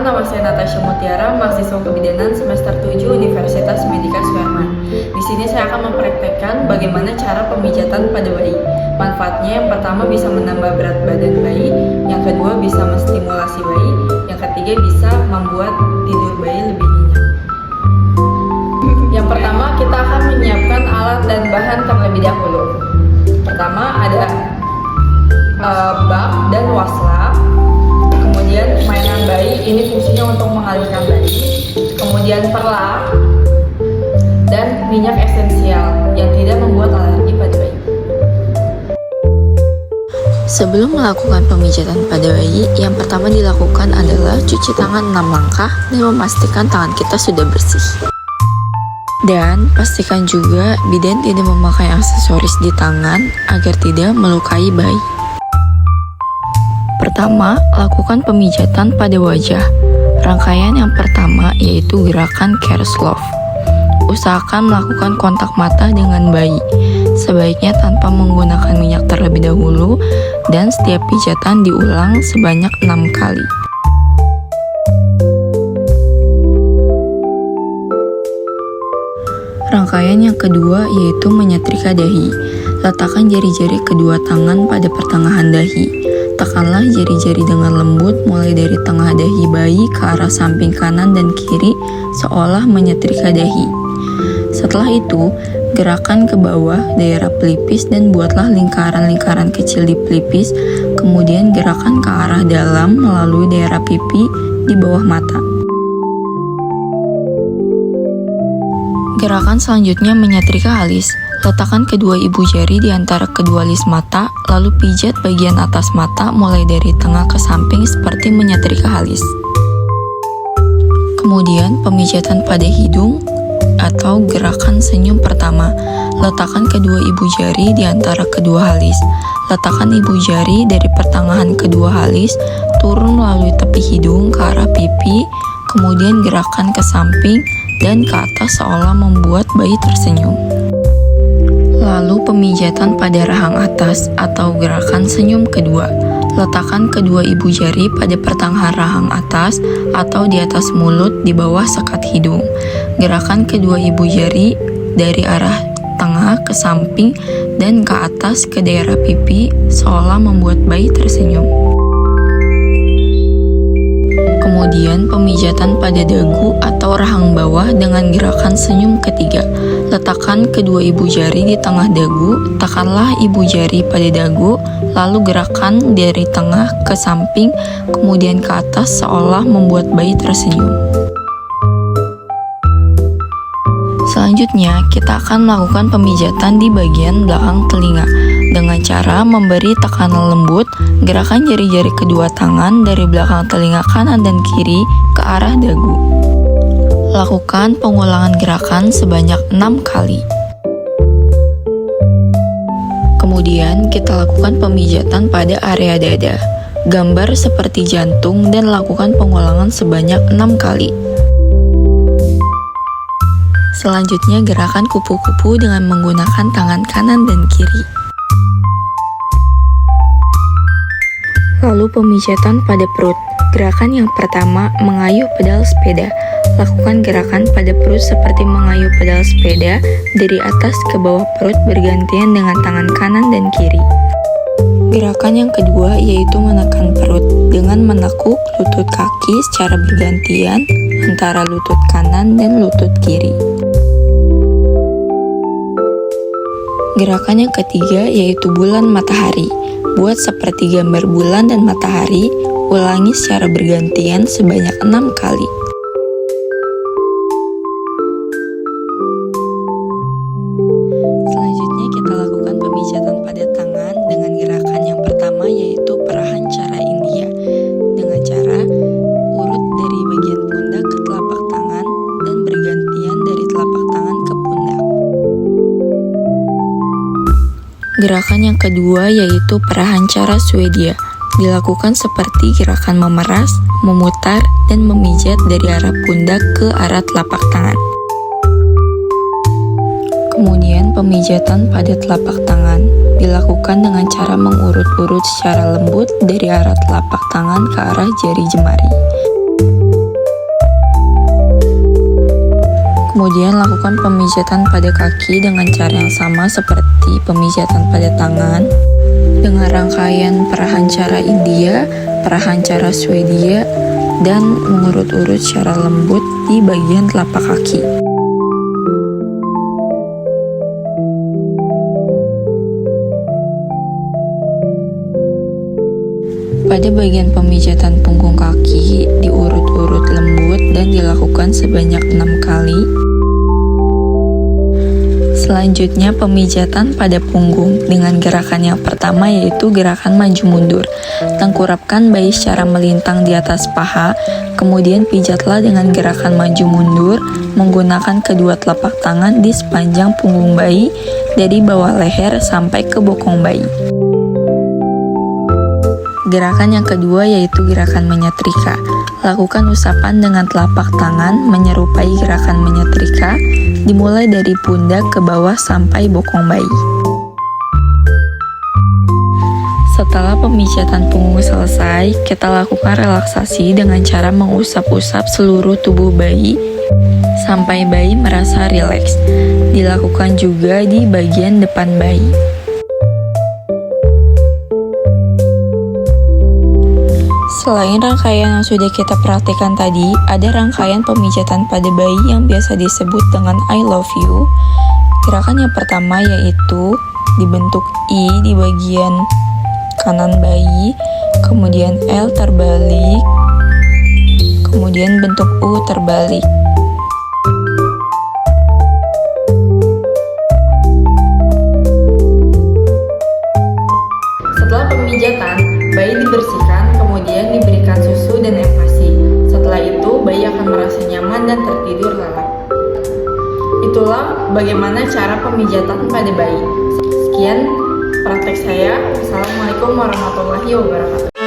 nama saya Natasha Mutiara, mahasiswa kebidanan semester 7 Universitas Medika Suherman. Di sini saya akan mempraktekkan bagaimana cara pemijatan pada bayi. Manfaatnya yang pertama bisa menambah berat badan bayi, yang kedua bisa menstimulasi bayi, yang ketiga bisa membuat tidur bayi lebih nyenyak. Yang pertama kita akan menyiapkan alat dan bahan terlebih dahulu. Pertama ada bak dan wasla. Kemudian mainan bayi, ini fungsinya untuk mengalihkan bayi. Kemudian perlak dan minyak esensial yang tidak membuat alergi pada bayi. Sebelum melakukan pemijatan pada bayi, yang pertama dilakukan adalah cuci tangan 6 langkah dan memastikan tangan kita sudah bersih. Dan pastikan juga bidan tidak memakai aksesoris di tangan agar tidak melukai bayi. Pertama, lakukan pemijatan pada wajah. Rangkaian yang pertama yaitu gerakan Kerslove. Usahakan melakukan kontak mata dengan bayi. Sebaiknya tanpa menggunakan minyak terlebih dahulu dan setiap pijatan diulang sebanyak 6 kali. Rangkaian yang kedua yaitu menyetrika dahi. Letakkan jari-jari kedua tangan pada pertengahan dahi. Tekanlah jari-jari dengan lembut mulai dari tengah dahi bayi ke arah samping kanan dan kiri seolah menyetrika dahi. Setelah itu, gerakan ke bawah daerah pelipis dan buatlah lingkaran-lingkaran kecil di pelipis, kemudian gerakan ke arah dalam melalui daerah pipi di bawah mata. Gerakan selanjutnya menyetrika alis. Letakkan kedua ibu jari di antara kedua alis mata, lalu pijat bagian atas mata mulai dari tengah ke samping seperti menyetrika alis. Kemudian pemijatan pada hidung atau gerakan senyum pertama. Letakkan kedua ibu jari di antara kedua alis. Letakkan ibu jari dari pertengahan kedua alis turun melalui tepi hidung ke arah pipi, kemudian gerakan ke samping dan ke atas seolah membuat bayi tersenyum. Lalu pemijatan pada rahang atas atau gerakan senyum kedua. Letakkan kedua ibu jari pada pertengahan rahang atas atau di atas mulut di bawah sekat hidung. Gerakan kedua ibu jari dari arah tengah ke samping dan ke atas ke daerah pipi seolah membuat bayi tersenyum. Kemudian pemijatan pada dagu atau rahang bawah dengan gerakan senyum ketiga. Letakkan kedua ibu jari di tengah dagu, tekanlah ibu jari pada dagu, lalu gerakan dari tengah ke samping, kemudian ke atas seolah membuat bayi tersenyum. Selanjutnya, kita akan melakukan pemijatan di bagian belakang telinga dengan cara memberi tekanan lembut, gerakan jari-jari kedua tangan dari belakang telinga kanan dan kiri ke arah dagu. Lakukan pengulangan gerakan sebanyak 6 kali. Kemudian kita lakukan pemijatan pada area dada. Gambar seperti jantung dan lakukan pengulangan sebanyak 6 kali. Selanjutnya gerakan kupu-kupu dengan menggunakan tangan kanan dan kiri. Lalu pemijatan pada perut. Gerakan yang pertama, mengayuh pedal sepeda. Lakukan gerakan pada perut seperti mengayuh pedal sepeda dari atas ke bawah perut bergantian dengan tangan kanan dan kiri. Gerakan yang kedua yaitu menekan perut dengan menekuk lutut kaki secara bergantian antara lutut kanan dan lutut kiri. Gerakan yang ketiga yaitu bulan matahari. Buat seperti gambar bulan dan matahari, ulangi secara bergantian sebanyak 6 kali. Selanjutnya kita lakukan pemijatan pada tangan dengan gerakan yang pertama yaitu perahan cara India. Dengan cara urut dari bagian pundak ke telapak tangan dan bergantian dari telapak tangan ke pundak. Gerakan yang kedua yaitu perahan cara Swedia. Dilakukan seperti gerakan memeras, memutar, dan memijat dari arah pundak ke arah telapak tangan. Kemudian pemijatan pada telapak tangan dilakukan dengan cara mengurut-urut secara lembut dari arah telapak tangan ke arah jari jemari. Kemudian lakukan pemijatan pada kaki dengan cara yang sama seperti pemijatan pada tangan dengan rangkaian perahan cara India, perahan cara Swedia, dan mengurut-urut secara lembut di bagian telapak kaki. Pada bagian pemijatan punggung kaki, diurut-urut lembut dan dilakukan sebanyak 6 kali. Selanjutnya pemijatan pada punggung dengan gerakan yang pertama yaitu gerakan maju mundur. Tengkurapkan bayi secara melintang di atas paha, kemudian pijatlah dengan gerakan maju mundur menggunakan kedua telapak tangan di sepanjang punggung bayi dari bawah leher sampai ke bokong bayi. Gerakan yang kedua yaitu gerakan menyetrika. Lakukan usapan dengan telapak tangan menyerupai gerakan menyetrika, dimulai dari pundak ke bawah sampai bokong bayi. Setelah pemijatan punggung selesai, kita lakukan relaksasi dengan cara mengusap-usap seluruh tubuh bayi sampai bayi merasa rileks. Dilakukan juga di bagian depan bayi. Selain rangkaian yang sudah kita praktikkan tadi, ada rangkaian pemijatan pada bayi yang biasa disebut dengan I love you. Gerakan yang pertama yaitu dibentuk I di bagian kanan bayi, kemudian L terbalik, kemudian bentuk U terbalik. Setelah pemijatan, bayi dibersihkan, kemudian diberikan susu dan empasi. Setelah itu, bayi akan merasa nyaman dan tertidur lelap. Itulah bagaimana cara pemijatan pada bayi. Sekian praktek saya. Wassalamualaikum warahmatullahi wabarakatuh.